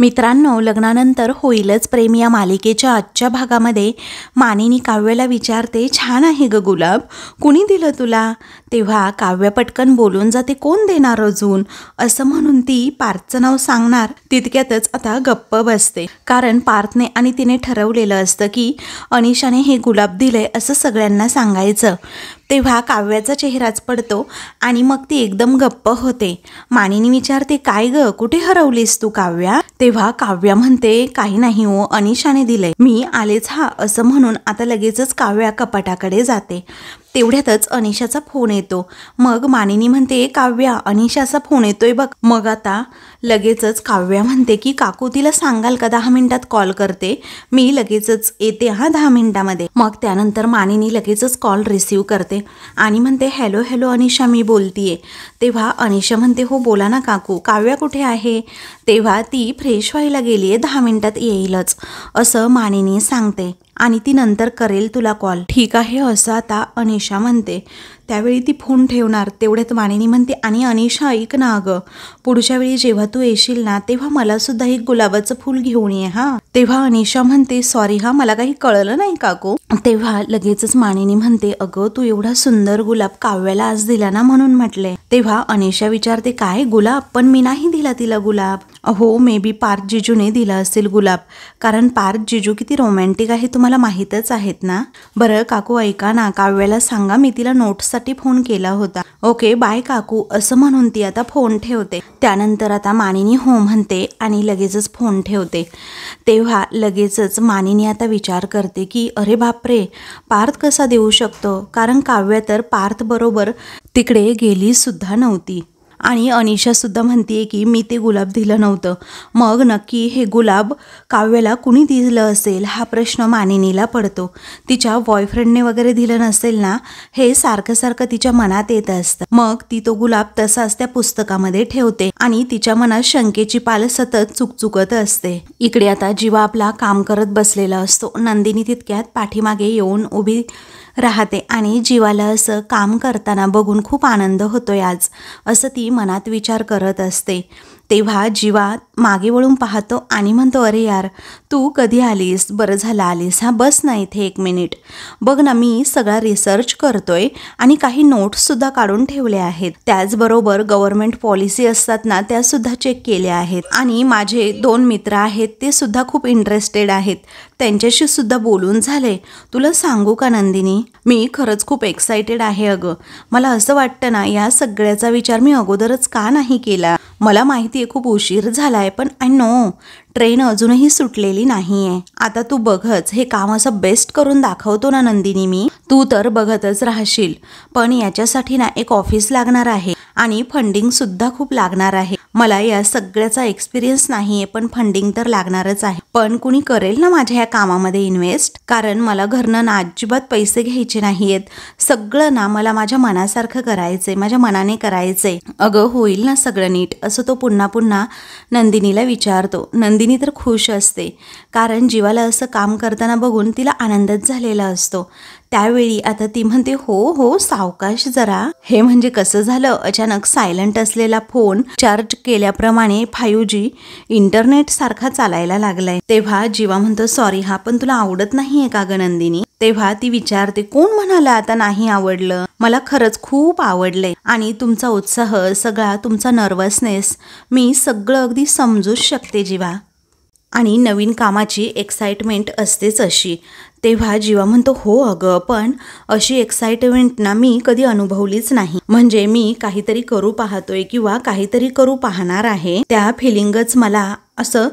मित्रांनो, लग्नानंतर होईलच प्रेम या मालिकेच्या आजच्या भागामध्ये मानिनी काव्याला विचारते, छान आहे ग गुलाब, कुणी दिलं तुला? तेव्हा काव्य पटकन बोलून जाते, कोण देणार अजून, असं म्हणून ती पार्थचं नाव सांगणार. तितक्यातच आता गप्प बसते, कारण पार्थने आणि तिने ठरवलेलं असतं की अनिशाने हे गुलाब दिलंय असं सगळ्यांना सांगायचं. तेव्हा काव्याचा चेहराच पडतो आणि मग ती एकदम गप्प होते. मानिनी विचारते, काय ग, कुठे हरवलीस तू काव्या? तेव्हा काव्या म्हणते, काही नाही हो, अनिशाने दिलंय, मी आलेच हा, असं म्हणून आता लगेचच काव्या कपाटाकडे जाते. तेवढ्यातच अनिशाचा फोन येतो. मग मानिनी म्हणते, काव्या, अनिशाचा फोन येतोय बघ. मग आता लगेचच काव्या म्हणते की काकू तिला सांगाल का 10 मिनिटात कॉल करते, मी लगेचच येते हा 10 मिनिटामध्ये. मग त्यानंतर मानिनी लगेचच कॉल रिसीव करते आणि म्हणते, हॅलो हॅलो अनिशा, मी बोलतीये. तेव्हा अनिशा म्हणते, हो बोला ना काकू, काव्या कुठे आहे? तेव्हा ती फ्रेश व्हायला गेलीये, 10 मिनिटात येईलच असं मानिनी सांगते आणि ती नंतर करेल तुला कॉल. ठीक आहे असं आता अनिशा म्हणते. त्यावेळी ती फोन ठेवणार. तेवढ्यात मानिनी म्हणते, आणि अनिशा ऐक ना अगं, पुढच्या वेळी जेव्हा तू येशील ना तेव्हा मला सुद्धा एक गुलाबाचं फूल घेऊन ये हा. तेव्हा अनिशा म्हणते, सॉरी हा, मला काही कळलं नाही काकू. तेव्हा लगेचच मानिनी म्हणते, अगं तू एवढा सुंदर गुलाब काव्याला आज दिला ना म्हणून म्हटले. तेव्हा अनिशा विचारते, काय गुलाब? पण मी नाही दिला तिला गुलाब. हो, मे बी पार्थ जिजूने दिला असेल गुलाब, कारण पार्थ जिजू किती रोमॅन्टिक आहे तुम्हाला माहीतच आहेत ना. बरं काकू ऐका ना, काव्याला सांगा मी तिला नोट्ससाठी फोन केला होता. ओके बाय काकू, असं म्हणून ती आता फोन ठेवते. त्यानंतर आता मानिनी हो म्हणते आणि लगेचच फोन ठेवते. तेव्हा लगेचच मानिनी आता विचार करते की अरे बापरे, पार्थ कसा देऊ शकतो, कारण काव्या तर पार्थ बरोबर तिकडे गेली सुद्धा नव्हती आणि अनिशा सुद्धा म्हणते की मी ते गुलाब दिलं नव्हतं. मग नक्की हे गुलाब काव्याला कुणी दिलं असेल हा प्रश्न मानिनीला पडतो. तिच्या बॉयफ्रेंडने वगैरे दिलं नसेल ना, हे सारखं सारखं तिच्या मनात येत असतं. मग ती तो गुलाब तसाच त्या पुस्तकामध्ये ठेवते आणि तिच्या मनात शंकेची पाल सतत चुकचुकत असते. इकडे आता जीवा आपला काम करत बसलेला असतो. नंदिनी तितक्यात पाठीमागे येऊन उभी राहते आणि जीवाला असं काम करताना बघून खूप आनंद होतोय आज, असं ती मनात विचार करत असते. तेव्हा जीवा मागे वळून पाहतो आणि म्हणतो, अरे यार, तू कधी आलीस? बरं झालं आलीस हा, बस ना इथे 1 मिनिट. बघ ना, मी सगळा रिसर्च करतोय आणि काही नोट्ससुद्धा काढून ठेवले आहेत. त्याचबरोबर गव्हर्नमेंट पॉलिसी असतात ना, त्यासुद्धा चेक केल्या आहेत आणि माझे 2 मित्र आहेत ते सुद्धा खूप इंटरेस्टेड आहेत, त्यांच्याशी सुद्धा बोलून झाले. तुला सांगू का नंदिनी, मी खरंच खूप एक्सायटेड आहे अगं. मला असं वाटतं ना, या सगळ्याचा विचार मी अगोदरच का नाही केला. मला माहिती आहे खूप उशीर झालाय, पण आय नो ट्रेन अजूनही सुटलेली नाहीये. आता तू बघच, हे काम असं बेस्ट करून दाखवतो ना नंदिनी मी, तू तर बघतच राहशील. पण याच्यासाठी ना एक ऑफिस लागणार आहे आणि फंडिंग सुद्धा खूप लागणार आहे. मला या सगळ्याचा एक्सपिरियन्स नाहीये, पण फंडिंग तर लागणारच आहे. पण कुणी करेल ना माझ्या या कामामध्ये इन्व्हेस्ट, कारण मला घरनं ना अजिबात पैसे घ्यायचे नाहीयेत. सगळं ना मला माझ्या मनासारखं करायचंय, माझ्या मनाने करायचंय. अगं होईल ना सगळं नीट, असं तो पुन्हा पुन्हा नंदिनीला विचारतो. नंदिनी तर खुश असते, कारण जीवाला असं काम करताना बघून तिला आनंदच झालेला असतो. त्यावेळी आता ती म्हणते, हो हो सावकाश जरा. हे म्हणजे कसं झालं, अचानक सायलेंट असलेला फोन चार्ज केल्याप्रमाणे 5G इंटरनेट सारखा चालायला लागलाय. तेव्हा जीवा म्हणतो, सॉरी हा, पण तुला आवडत नाहीये का ग नंदिनी? तेव्हा ती विचारते, कोण म्हणाला आता नाही आवडलं? मला खरंच खूप आवडलंय आणि तुमचा उत्साह, सगळा तुमचा नर्वसनेस मी सगळं अगदी समजूच शकते जीवा, आणि नवीन कामाची एक्साइटमेंट असतेच अशी. तेव्हा जीवा म्हणतो, हो अगं, पण अशी एक्साइटमेंट ना मी कधी अनुभवलीच नाही. म्हणजे मी काहीतरी करू पाहतोय किंवा काहीतरी करू पाहणार आहे, त्या फिलिंगच मला असं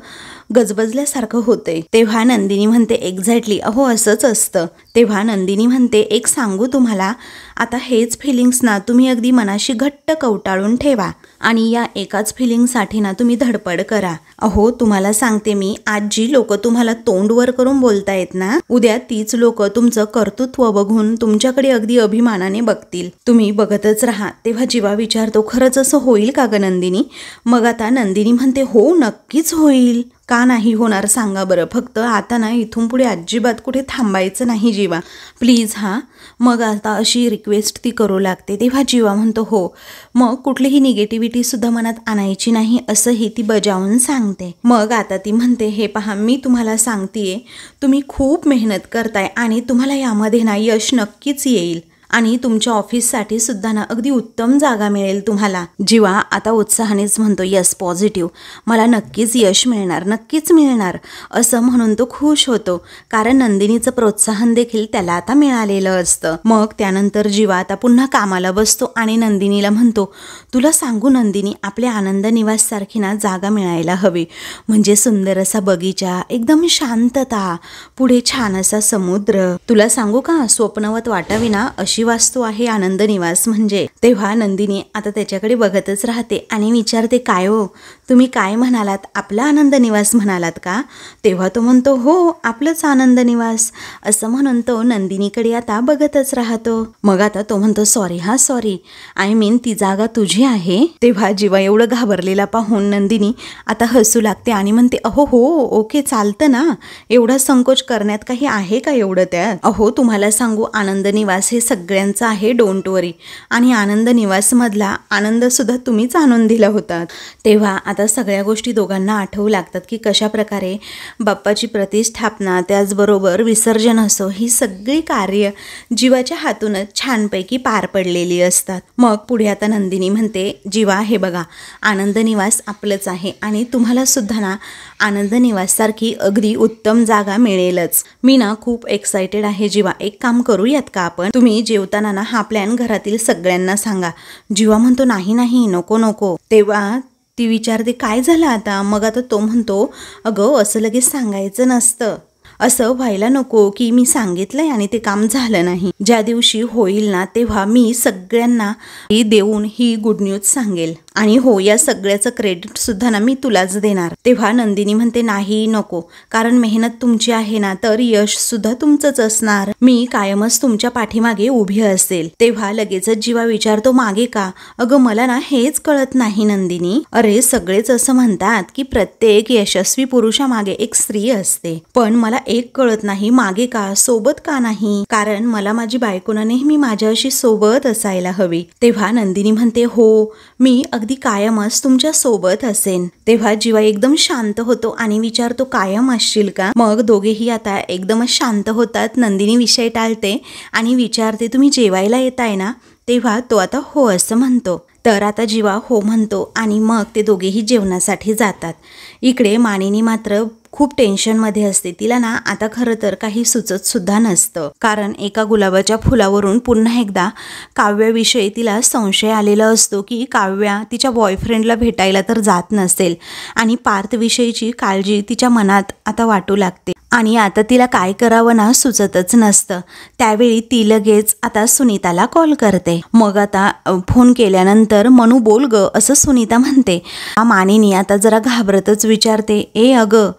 गजबजल्यासारखं होते. तेव्हा नंदिनी म्हणते, एक्झॅक्टली, अहो असंच असतं. तेव्हा नंदिनी म्हणते, एक सांगू तुम्हाला, आता हेच फिलिंग्स ना तुम्ही अगदी मनाशी घट्ट कवटाळून ठेवा आणि या एकाच फिलिंगसाठी ना तुम्ही धडपड करा. अहो तुम्हाला सांगते मी, आज जी लोक तुम्हाला तोंड वर करून बोलतायत ना, उद्या तीच लोक तुमचं कर्तृत्व बघून तुमच्याकडे अगदी अभिमानाने बघतील. तुम्ही बघतच राहा. तेव्हा जीवा विचारतो, खरंच असं होईल का ग नंदिनी? मग आता नंदिनी म्हणते, हो नक्कीच होईल. का नाही होणार सांगा बरं. फक्त आता ना इथून पुढे अजिबात कुठे थांबायचं नाही जीवा, प्लीज हां. मग आता अशी रिक्वेस्ट ती करू लागते. तेव्हा जीवा म्हणतो हो. मग कुठलीही निगेटिव्हिटीसुद्धा मनात आणायची नाही असंही ती बजावून सांगते. मग आता ती म्हणते हे पहा, मी तुम्हाला सांगतेय, तुम्ही खूप मेहनत करताय आणि तुम्हाला यामध्ये ना यश नक्कीच येईल आणि तुमच्या ऑफिससाठी सुद्धा ना अगदी उत्तम जागा मिळेल तुम्हाला. जीवा आता उत्साहानेच म्हणतो यस, पॉझिटिव्ह, मला नक्कीच यश मिळणार, नक्कीच मिळणार असं म्हणून तो खुश होतो. कारण नंदिनीचं प्रोत्साहन देखील त्याला आता मिळालेलं असतं. मग त्यानंतर जीवा आता पुन्हा कामाला बसतो आणि नंदिनीला म्हणतो तुला सांगू नंदिनी, आपल्या आनंद निवास सारखी ना जागा मिळायला हवी. म्हणजे सुंदर असा बगीचा, एकदम शांतता, पुढे छान असा समुद्र. तुला सांगू का, स्वप्नवत वाटावी ना अशी वास्तू आहे आनंद निवास म्हणजे. तेव्हा नंदिनी आता त्याच्याकडे बघतच राहते आणि विचारते काय हो, तुम्ही काय म्हणालात, आपला आनंद निवास म्हणालात का? तेव्हा तो म्हणतो हो, आपलंच आनंद निवास असं म्हणून तो नंदिनीकडे आता बघतच राहतो. मग आता तो म्हणतो सॉरी हां, सॉरी, आय मीन ती जागा तुझी आहे. तेव्हा जीवा एवढं घाबरलेला पाहून नंदिनी आता हसू लागते आणि म्हणते अहो हो, ओके, चालतं ना, एवढा संकोच करण्यात काही आहे का एवढं त्यात? अहो तुम्हाला सांगू, आनंद निवास हे सगळ्यांचं आहे, डोंट वरी. आणि आनंद निवासमधला आनंद सुद्धा तुम्हीच आणून दिला होता. तेव्हा आता सगळ्या गोष्टी दोघांना आठवू लागतात की कशा प्रकारे बाप्पाची प्रतिष्ठापना, त्याचबरोबर विसर्जन असो, ही सगळी कार्य जीवाच्या हातूनच छानपैकी पार पडलेली असतात. मग पुढे आता नंदिनी म्हणते जीवा हे बघा, आनंद निवास आपलंच आहे आणि तुम्हाला सुद्धा ना आनंद निवास सारखी अगदी उत्तम जागा मिळेलच. मी ना खूप एक्सायटेड आहे जीवा, एक काम करूयात का आपण, तुम्ही जेवताना ना हा प्लॅन घरातील सगळ्यांना सांगा. जीवा म्हणतो नाही नाही, नको नको. तेव्हा ती विचारते काय झालं आता? मग आता तो म्हणतो अगं असं लगेच सांगायचं नसतं, असं व्हायला नको की मी सांगितलंय आणि ते काम झालं नाही. ज्या दिवशी होईल ना तेव्हा मी सगळ्यांना देऊन ही गुड न्यूज सांगेल आणि हो, या सगळ्याचं क्रेडिट सुद्धा ना मी तुलाच देणार. तेव्हा नंदिनी म्हणते नाही नको, कारण मेहनत तुमची आहे ना तर यश सुद्धा तुमचंच असणार, मी कायमच तुमच्या पाठीमागे उभी असेल. तेव्हा लगेचच जीवा विचारतो मागे का? अगं मला ना हेच कळत नाही नंदिनी. अरे सगळेच असं म्हणतात की प्रत्येक यशस्वी पुरुषामागे एक स्त्री असते, पण मला एक कळत नाही मागे का, सोबत का नाही? कारण मला माझी बायकोनं नेहमी माझ्याशी सोबत असायला हवी. तेव्हा नंदिनी म्हणते हो, मी अगदी कायमच तुमच्या सोबत असेन. तेव्हा जीवा एकदम शांत होतो आणि विचारतो कायम असशील का? मग दोघेही आता एकदमच शांत होतात. नंदिनी विषय टाळते आणि विचारते तुम्ही जेवायला येताय ना? तेव्हा तो आता हो असं म्हणतो. तर आता जीवा हो म्हणतो आणि मग ते दोघेही जेवणासाठी जातात. इकडे मानिनी मात्र खूप टेन्शनमध्ये असते. तिला ना आता खरं तर काही सुचत सुद्धा नसतं, कारण एका गुलाबाच्या फुलावरून पुन्हा एकदा काव्याविषयी तिला संशय आलेला असतो की काव्या तिच्या बॉयफ्रेंडला भेटायला तर जात नसेल आणि पार्थविषयीची काळजी तिच्या मनात आता वाटू लागते आणि आता तिला काय करावं ना सुचतच नसतं. त्यावेळी ती लगेच आता सुनीताला कॉल करते. मग आता फोन केल्यानंतर मनू बोल ग असं सुनीता म्हणते. मानिनी आता जरा घाबरतच विचारते ए अगं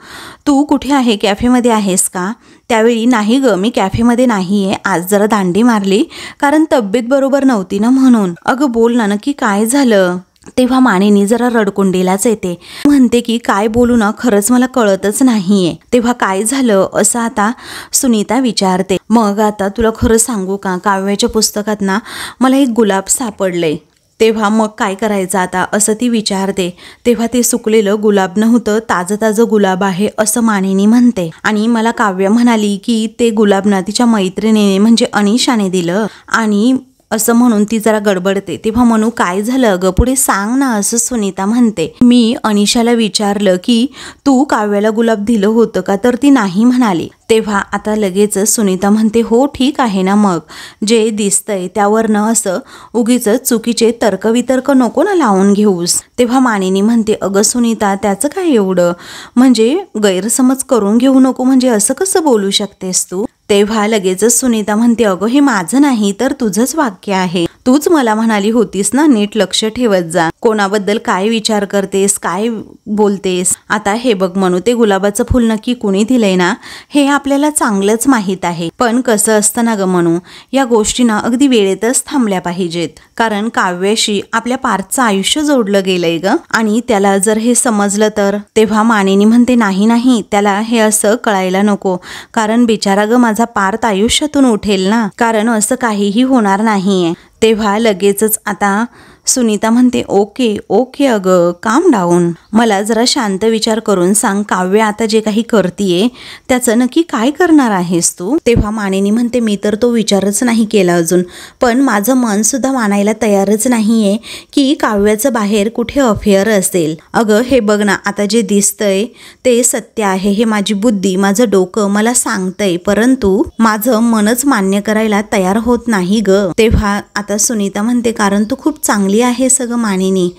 तू कुठे आहे, कॅफेमध्ये आहेस का? त्यावेळी नाही ग, मी कॅफेमध्ये नाही आहे, आज जरा दांडी मारली कारण तब्येत बरोबर नव्हती ना म्हणून. अगं बोल ना, नक्की काय झालं? तेव्हा मानिनी जरा रडकुंडीलाच येते, म्हणते की काय बोलू ना, खरंच मला कळतच नाहीये. तेव्हा काय झालं असं आता सुनीता विचारते. मग आता तुला खरं सांगू का, काव्याच्या पुस्तकात ना मला एक गुलाब सापडलंय. तेव्हा मग काय करायचं आता असं ती विचारते. तेव्हा ते सुकलेलं गुलाब नव्हतं, ताजं ताजं गुलाब आहे असं मानिनी म्हणते. आणि मला काव्य म्हणाली की ते गुलाब ना तिच्या मैत्रिणीने म्हणजे अनिशाने दिलं आणि असं म्हणून ती जरा गडबडते. तेव्हा मनू काय झालं ग, पुढे सांग ना असं सुनीता म्हणते. मी अनिशाला विचारलं की तू काव्याला गुलाब दिलं होतं का, तर ती नाही म्हणाली. तेव्हा आता लगेचच सुनीता म्हणते हो ठीक आहे ना, मग जे दिसतंय त्यावरनं असं उगीच चुकीचे तर्कवितर्क नको ना लावून घेऊस. तेव्हा मानिनी म्हणते अगं सुनीता त्याचं काय एवढं, म्हणजे गैरसमज करून घेऊ नको, म्हणजे असं कसं बोलू शकतेस तू? तेव्हा लगेचच सुनीता म्हणते अगं हे माझं नाही तर तुझंच वाक्य आहे, तूच मला म्हणाली होतीस ना नीट लक्ष ठेवत जा. कोणाबद्दल काय विचार करतेस, काय बोलतेस. आता हे बघ मनू, ते गुलाबाचं फूल नक्की कुणी दिलंय ना हे आपल्याला चांगलंच माहीत आहे. पण कसं असतं ना ग मनू, या गोष्टी ना अगदी वेळेतच थांबल्या पाहिजेत. कारण काव्याशी आपल्या पार्थचं आयुष्य जोडलं गेलंय ग. आणि त्याला जर हे समजलं तर. तेव्हा मानिनी म्हणते नाही नाही, त्याला हे असं कळायला नको. कारण बिचारा ग माझा पार्थ आयुष्यातून उठेल ना. कारण असं काहीही होणार नाहीये. तेव्हा लगेचच आता सुनीता म्हणते ओके ओके अगं, काम डाऊन. मला जरा शांत विचार करून सांग, काव्य आता जे काही करतीये त्याचं नक्की काय करणार आहेस तू. तेव्हा मानिनी म्हणते मी तर तो विचारच नाही केला अजून. पण माझं मन सुद्धा मानायला तयारच नाहीये की काव्याचं बाहेर कुठे अफेअर असेल. अगं हे बघ ना, आता जे दिसतंय ते सत्य आहे. हे माझी बुद्धी, माझं डोकं मला सांगतंय, परंतु माझं मनच मान्य करायला तयार होत नाही ग. तेव्हा आता सुनीता म्हणते कारण तू खूप चांगली आहे सगळं मानिनी.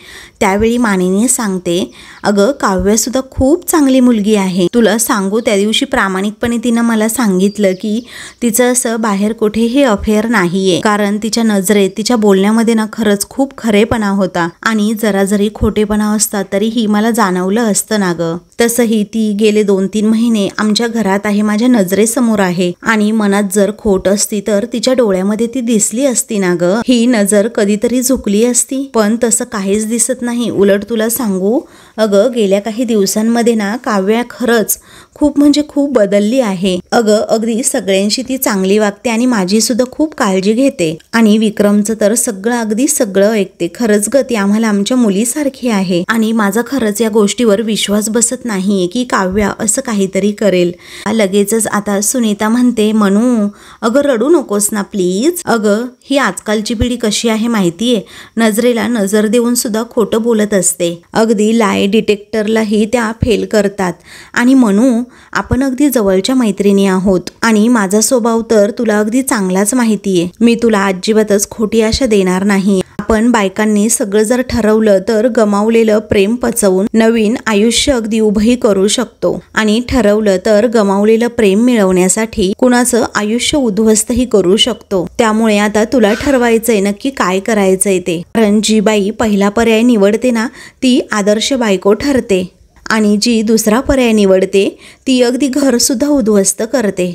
त्यावेळी मानिनी सांगते अगं काव्य सुद्धा खूप चांगली मुलगी आहे. तुला सांगू, त्या दिवशी प्रामाणिकपणे तिनं मला सांगितलं की तिचं असं बाहेर कुठेही अफेअर नाहीये. कारण तिच्या नजरेत, तिच्या बोलण्यामध्ये ना खरंच खूप खरेपणा होता. आणि जरा जरी खोटेपणा असता तरीही मला जाणवलं असतं ना ग. तसंही ती गेले 2-3 महिने आमच्या घरात आहे, माझ्या नजरेसमोर आहे. आणि मनात जर खोट असती तर तिच्या डोळ्यामध्ये ती दिसली असती ना ग. ही नजर कधीतरी झुकली असती. पण तसं काहीच दिसत नाही. उलट तुला सांगू अगं, गेल्या काही दिवसांमध्ये ना काव्या खरंच खूप म्हणजे खूप बदलली आहे. अगं अगदी सगळ्यांशी ती चांगली वागते आणि माझी सुद्धा खूप काळजी घेते. आणि विक्रमचं तर सगळं अगदी सगळं ऐकते. खरंच ग, ती आम्हाला आमच्या मुलीसारखी आहे. आणि माझा खरंच या गोष्टीवर विश्वास बसत नाहीये की काव्या असं काहीतरी करेल. लगेचच आता सुनीता म्हणते मनू अगं रडू नकोस ना प्लीज. अगं ही आजकालची पिढी कशी आहे माहितीये, नजरेला नजर देऊन सुद्धा खोटं बोलत असते. अगदी लाय डिटेक्टरलाही त्या फेल करतात. आणि मनू आपण अगदी जवळच्या मैत्रिणी आहोत आणि माझा स्वभाव तर तुला अगदी चांगलाच माहितीये. मी तुला अजिबातच खोटी आशा देणार नाही. आपण बायकांनी सगळं जर ठरवलं तर गमावलेलं प्रेम पचवून नवीन आयुष्य अगदी उभंही करू शकतो. आणि ठरवलं तर गमावलेलं प्रेम मिळवण्यासाठी कुणाचं आयुष्य उद्ध्वस्तही करू शकतो. त्यामुळे आता तुला ठरवायचंय नक्की काय करायचंय ते. कारण जी बाई पहिला पर्याय निवडते ना ती आदर्श बायको ठरते. आणि जी दुसरा पर्याय निवडते ती अगदी घरसुद्धा उद्ध्वस्त करते.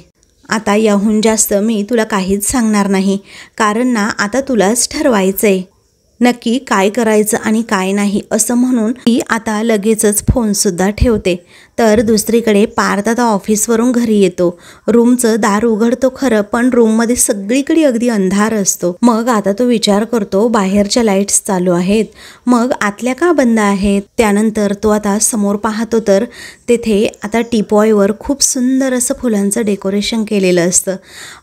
आता याहून जास्त मी तुला काहीच सांगणार नाही. कारण ना आता तुलाच ठरवायचंय नक्की काय करायचं आणि काय नाही. असं म्हणून ती आता लगेचच फोनसुद्धा ठेवते. तर दुसरीकडे पार्थ आता ऑफिसवरून घरी येतो. रूमचं दार उघडतो खरं, पण रूममध्ये सगळीकडे अगदी अंधार असतो. मग आता तो विचार करतो बाहेरच्या लाईट्स चालू आहेत, मग आतल्या का बंद आहेत. त्यानंतर तो आता समोर पाहतो तर तेथे आता टीपॉयवर खूप सुंदर असं फुलांचं डेकोरेशन केलेलं असतं.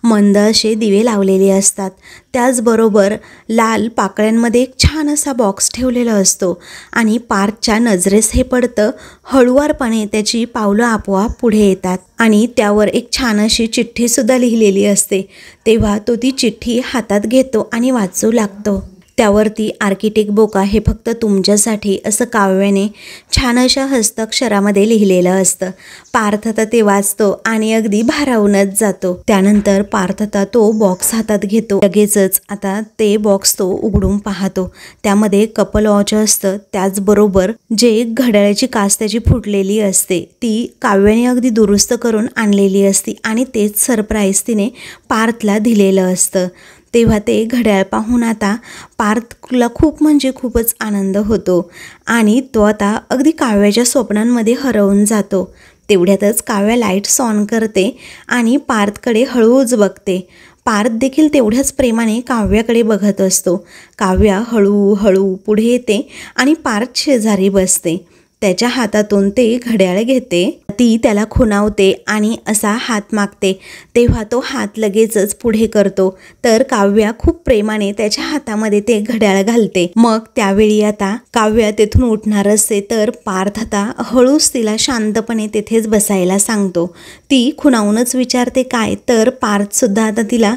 मंद असे दिवे लावलेले असतात. त्याचबरोबर लाल पाकळ्यांमध्ये एक छान असा बॉक्स ठेवलेला असतो. आणि पार्थच्या नजरेस हे पडतं. हळुवारपणे त्याची पावलं आपोआप पुढे येतात आणि त्यावर एक छान अशी चिठ्ठी सुद्धा लिहिलेली असते. तेव्हा तो ती चिठ्ठी हातात घेतो आणि वाचू लागतो. त्यावरती आर्किटेक्ट बोका हे फक्त तुमच्यासाठी असं काव्याने छान अशा हस्ताक्षरामध्ये लिहिलेलं असतं. पार्थ आता ते वाचतो आणि अगदी भारावूनच जातो. त्यानंतर पार्थ आता तो बॉक्स हातात घेतो. लगेचच आता ते बॉक्स तो उघडून पाहतो. त्यामध्ये कपल वॉच असतं. त्याचबरोबर जे घड्याळाची काच त्याची फुटलेली असते ती काव्याने अगदी दुरुस्त करून आणलेली असते आणि तेच सरप्राईज तिने पार्थला दिलेलं असतं. तेव्हा ते घड्याळ पाहून आता पार्थला खूप म्हणजे खूपच आनंद होतो आणि तो आता अगदी काव्याच्या स्वप्नांमध्ये हरवून जातो. तेवढ्यातच काव्या लाईट्स ऑन करते आणि पार्थकडे हळूच बघते. पार्थ देखील तेवढ्याच प्रेमाने काव्याकडे बघत असतो. काव्या हळूहळू पुढे येते आणि पार्थ शेजारी बसते. त्याच्या हातातून ते घड्याळ घेते. ती त्याला खुणावते आणि असा हात मागते. तेव्हा तो हात लगेचच पुढे करतो. तर काव्या खूप प्रेमाने त्याच्या हातामध्ये ते घड्याळ घालते. मग त्यावेळी आता काव्या तेथून उठणार असते तर पार्थ आता हळूच तिला शांतपणे तेथेच बसायला सांगतो. ती खुणावूनच विचारते काय, तर पार्थ सुद्धा आता तिला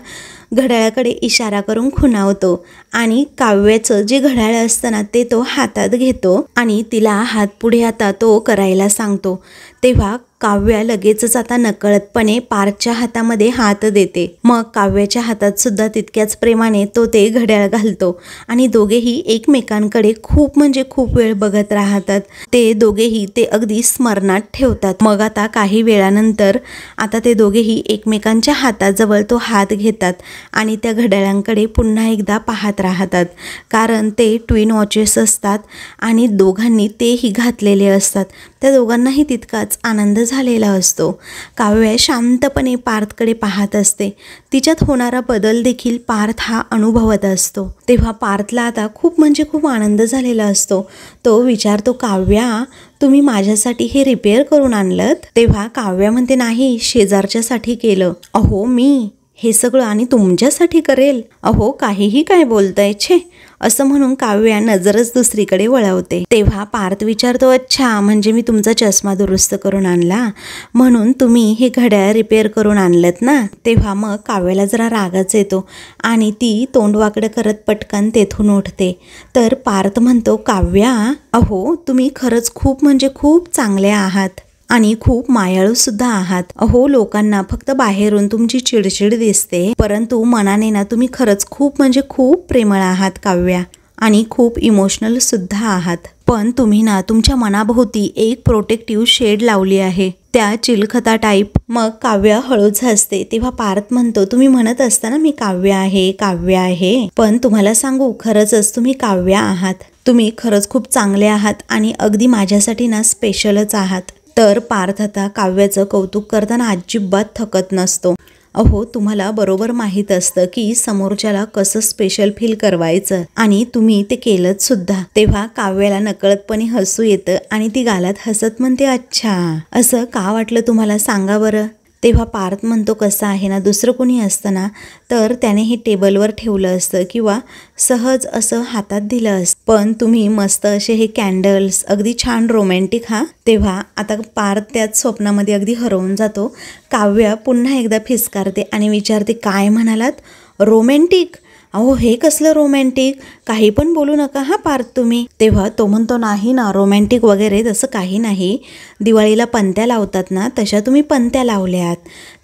घड्याळाकडे इशारा करून खुणावतो आणि काव्याचं जे घड्याळ असतं ना ते तो हातात घेतो आणि तिला हात पुढे आता तो करायला सांगतो. तेव्हा काव्या लगेचच आता नकळतपणे पार्थच्या हातामध्ये हात देते. मग काव्याच्या हातात सुद्धा तितक्याच प्रेमाने तो ते घड्याळ घालतो आणि दोघेही एकमेकांकडे खूप म्हणजे खूप वेळ बघत राहतात. ते दोघेही ते अगदी स्मरणात ठेवतात. मग आता काही वेळानंतर आता ते दोघेही एकमेकांच्या हाताजवळ तो हात घेतात आणि त्या घड्याळांकडे पुन्हा एकदा पाहत राहतात. कारण ते ट्विन वॉचेस असतात आणि दोघांनी तेही घातलेले असतात. त्या दोघांनाही तितकाच आनंद झालेला असतो. काव्या शांतपणे पार्थकडे पाहत असते. तिच्यात होणारा बदल देखील पार्थ हा अनुभवत असतो. तेव्हा पार्थला आता खूप म्हणजे खूप आनंद झालेला असतो. तो विचारतो, काव्या तुम्ही माझ्यासाठी हे रिपेअर करून आणलत? तेव्हा काव्या म्हणते, नाही, शेजारच्यासाठी केलं. अहो मी हे सगळं आणि तुमच्यासाठी करेल? अहो काहीही काय बोलताय, छे, असं म्हणून काव्या नजरच दुसरीकडे वळवते. तेव्हा पार्थ विचारतो, अच्छा म्हणजे मी तुमचा चष्मा दुरुस्त करून आणला म्हणून तुम्ही हे घड्याळ रिपेअर करून आणलत ना? तेव्हा मग काव्याला जरा रागच येतो आणि ती तोंड वाकडं करत पटकन तेथून उठते. तर पार्थ म्हणतो, काव्या अहो तुम्ही खरंच खूप म्हणजे खूप चांगले आहात आणि खूप मायाळू सुद्धा आहात. अहो लोकांना फक्त बाहेरून तुमची चिडचिड दिसते, परंतु मनाने ना तुम्ही खरंच खूप म्हणजे खूप प्रेमळ आहात काव्या आणि खूप इमोशनल सुद्धा आहात. पण तुम्ही ना तुमच्या मनाभोवती एक प्रोटेक्टिव्ह शेड लावली आहे, त्या चिलखता टाईप. मग काव्या हळूच हसते. तेव्हा पार्थ म्हणतो, तुम्ही म्हणत असताना मी काव्य आहे काव्य आहे, पण तुम्हाला सांगू खरंच तुम्ही काव्या आहात. तुम्ही खरंच खूप चांगले आहात आणि अगदी माझ्यासाठी ना स्पेशलच आहात. तर पार्थ आता काव्याचं कौतुक करताना अजिबात थकत नसतो. अहो तुम्हाला बरोबर माहीत असतं की समोरच्याला कसं स्पेशल फील करवायचं आणि तुम्ही ते केलंच सुद्धा. तेव्हा काव्याला नकळतपणे हसू येतं आणि ती गालात हसत म्हणते, अच्छा असं का वाटलं तुम्हाला सांगा बरं? तेव्हा पार्थ म्हणतो, कसं आहे ना, दुसरं कोणी असतं ना तर त्याने हे टेबलवर ठेवलं असतं किंवा सहज असं हातात दिलं असतं, पण तुम्ही मस्त असे हे कॅन्डल्स अगदी छान रोमॅन्टिक. तेव्हा आता पार्थ त्याच स्वप्नामध्ये अगदी हरवून जातो. काव्या पुन्हा एकदा फिसकारते आणि विचारते, काय म्हणालात? रोमॅन्टिक? अहो हे कसलं रोमॅन्टिक? काही पण बोलू नका पार्थ तुम्ही. तेव्हा तो म्हणतो, नाही ना, रोमॅन्टिक वगैरे तसं काही नाही. दिवाळीला पंत्या लावतात ना तशा तुम्ही पंत्या लावल्यात.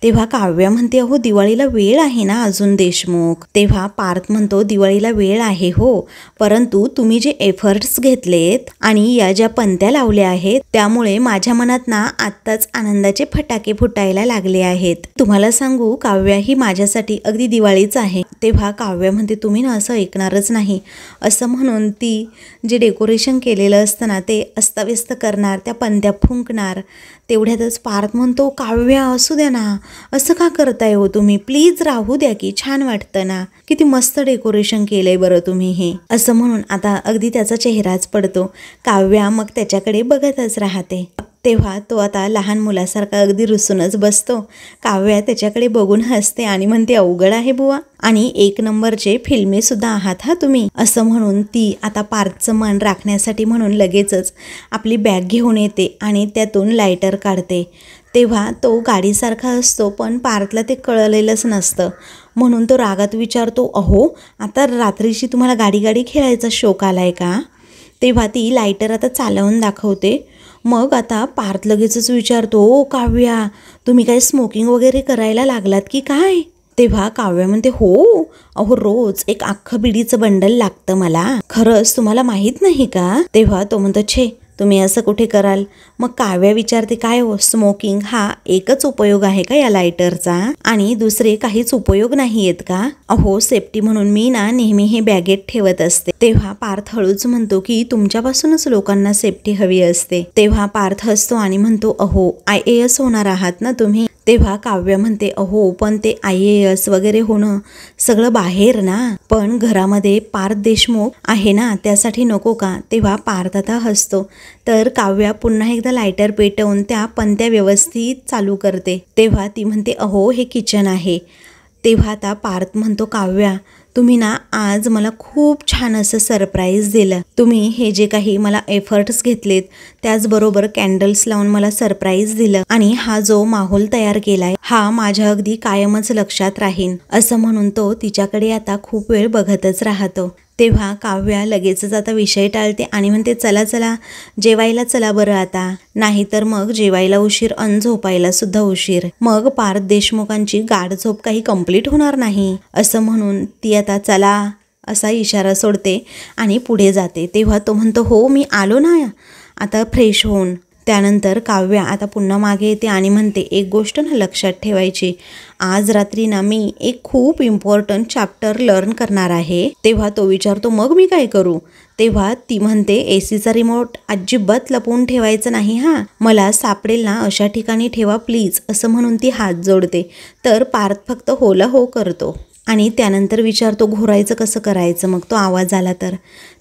तेव्हा काव्या म्हणते, अहो दिवाळीला वेळ आहे ना अजून देशमुख. तेव्हा पार्थ म्हणतो, दिवाळीला वेळ आहे हो, परंतु तुम्ही जे एफर्ट्स घेतलेत आणि या ज्या पंत्या लावल्या आहेत त्यामुळे माझ्या मनात ना आत्ताच आनंदाचे फटाके फुटायला लागले आहेत. तुम्हाला सांगू, काव्या ही माझ्यासाठी अगदी दिवाळीच आहे. तेव्हा काव्या म्हणते, तुम्ही ना असं ऐकणारच नाही. असं म्हणून ती जे डेकोरेशन केलेलं असतं ना ते अस्ताव्यस्त करणार, त्या पंत्या फुंकणार. तेवढ्यातच पार्थ म्हणतो, काव्या असू द्या ना, असं का करताय हो तुम्ही, प्लीज राहू द्या की, छान वाटतं ना, किती मस्त डेकोरेशन केलंय बरं तुम्ही हे. असं म्हणून आता अगदी त्याचा चेहराच पडतो. काव्या मग त्याच्याकडे बघतच राहते. तेव्हा तो आता लहान मुलासारखा अगदी रुसूनच बसतो. काव्या त्याच्याकडे बघून हसते आणि म्हणते, अवघड आहे बुवा आणि एक नंबरचे फिल्मी सुद्धा आहात तुम्ही. असं म्हणून ती आता पार्थचं मन राखण्यासाठी म्हणून लगेचच आपली बॅग घेऊन येते आणि त्यातून लायटर काढते. तेव्हा तो गाडीसारखा असतो पण पार्थला ते कळलेलंच नसतं, म्हणून तो रागात विचारतो, अहो आता रात्रीची तुम्हाला गाडी खेळायचा शौक आलाय का? तेव्हा ती लायटर आता चालवून दाखवते. मग आता पार्थ लगेचच विचारतो, ओ काव्या तुम्ही काय स्मोकिंग वगैरे करायला लागलात की काय? तेव्हा काव्या म्हणते, हो अहो रोज एक अख्खं बिडीचं बंडल लागतं मला, खरंच तुम्हाला माहीत नाही का? तेव्हा तो म्हणतो, छे तुम्ही असं कुठे कराल? मग काव्या विचारते, काय हो, स्मोकिंग हा एकच उपयोग आहे का या लायटरचा आणि दुसरे काहीच उपयोग नाही आहेत का? अहो सेफ्टी म्हणून मी ना नेहमी हे बॅगेत ठेवत असते. तेव्हा पार्थ हळूच म्हणतो की तुमच्यापासूनच लोकांना सेफ्टी हवी असते. तेव्हा पार्थ हसतो आणि म्हणतो, अहो IAS होणार आहात ना तुम्ही? तेव्हा काव्या म्हणते, अहो पण ते IAS वगैरे होणं सगळं बाहेर ना, पण घरामध्ये पार्थ देशमुख आहे ना त्यासाठी नको का? तेव्हा पार्थ आता हसतो. तर काव्या पुन्हा एकदा लायटर पेटवून त्या पंत्या व्यवस्थित चालू करते. तेव्हा ती म्हणते, अहो हे किचन आहे. तेव्हा आता पार्थ म्हणतो, काव्या तुम्ही ना आज मला खूप छान असं सरप्राईज दिलं. तुम्ही हे जे काही मला एफर्ट्स घेतलेत त्याचबरोबर कॅन्डल्स लावून मला सरप्राईज दिलं आणि हा जो माहोल तयार केलाय हा माझ्या अगदी कायमच लक्षात राहील. असं म्हणून तो तिच्याकडे आता खूप वेळ बघतच राहतो. तेव्हा काव्या लगेचच आता विषय टाळते आणि म्हणते चला चला जेवायला चला बरं आता, नाहीतर मग जेवायला उशीर अन झोपायला सुद्धा उशीर, मग पार्थ देशमुखांची गाढ झोप काही कंप्लीट होणार नाही. असं म्हणून ती आता चला असा इशारा सोडते आणि पुढे जाते. तेव्हा तो म्हणतो हो मी आलो ना आता फ्रेश होऊन. त्यानंतर काव्या आता पुन्हा मागे येते आणि म्हणते एक गोष्ट ना लक्षात ठेवायची, आज रात्री ना मी एक खूप इम्पॉर्टंट चॅप्टर लर्न करणार आहे. तेव्हा तो विचारतो मग मी काय करू. तेव्हा ती म्हणते एसीचा रिमोट अजिबात लपवून ठेवायचं नाही हां, मला सापडेल ना अशा ठिकाणी ठेवा प्लीज. असं म्हणून ती हात जोडते. तर पार्थ फक्त होला हो करतो आणि त्यानंतर विचारतो घोरायचं कसं करायचं. मग तो आवाज आला तर.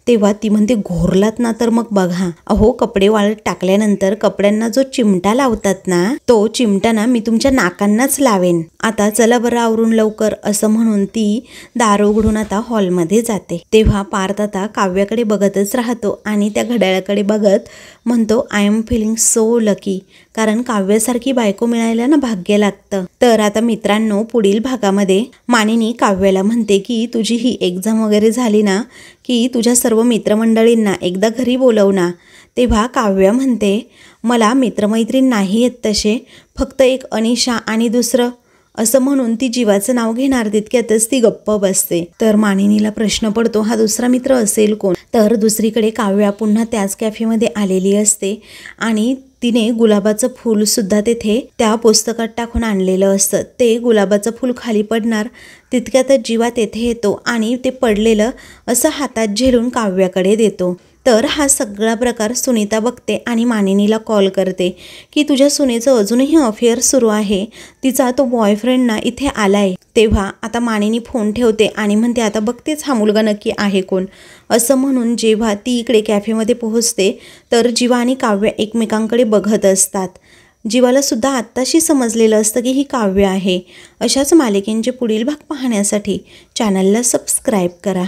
तेव्हा ती म्हणते घोरलात ना तर मग बघा, अहो कपडे वाळत टाकल्यानंतर कपड्यांना जो चिमटा लावतात ना तो चिमटा ना मी तुमच्या नाकांनाच लावेन. आता चला बरं आवरून लवकर. असं म्हणून ती दार उघडून आता हॉलमध्ये जाते. तेव्हा पार्थ आता काव्याकडे बघतच राहतो आणि त्या घड्याळाकडे बघत म्हणतो I am feeling so lucky, कारण काव्यासारखी बायको मिळायला ना भाग्य लागतं. तर आता मित्रांनो पुढील भागामध्ये मानिनी काव्याला म्हणते की तुझी ही एक्झाम वगैरे झाली ना की तुझ्या सर्व मित्रमंडळींना एकदा घरी बोलव ना. तेव्हा काव्या म्हणते मला मित्रमैत्रीण नाही आहेत तसे, फक्त एक अनिशा आणि दुसरं. असं म्हणून ती जीवाचं नाव घेणार तितक्यातच ती गप्प बसते. तर मानिनीला प्रश्न पडतो हा दुसरा मित्र असेल कोण. तर दुसरीकडे काव्या पुन्हा त्याच कॅफेमध्ये आलेली असते आणि तिने गुलाबाचं फूल सुद्धा तेथे त्या पुस्तकात टाकून आणलेलं असतं. ते गुलाबाचं फूल खाली पडणार तितक्यातच जीवा तेथे येतो आणि ते पडलेलं असं हातात झेलून काव्याकडे देतो. तर हा सगळा प्रकार सुनीता बघते आणि मानिनीला कॉल करते की तुझ्या सुनेचं अजूनही अफेअर सुरू आहे, तिचा तो बॉयफ्रेंड ना इथे आलाय. तेव्हा आता मानिनी फोन ठेवते आणि म्हणते आता बघतेच हा मुलगा नक्की आहे कोण. असं म्हणून जेव्हा ती इकडे कॅफेमध्ये पोहोचते तर जीवा आणि काव्या एकमेकांकडे बघत असतात. जीवाला सुद्धा आत्ताशी समजलेलं असतं की ही काव्य आहे. अशाच मालिकेंचे पुढील भाग पाहण्यासाठी चॅनलला सबस्क्राईब करा.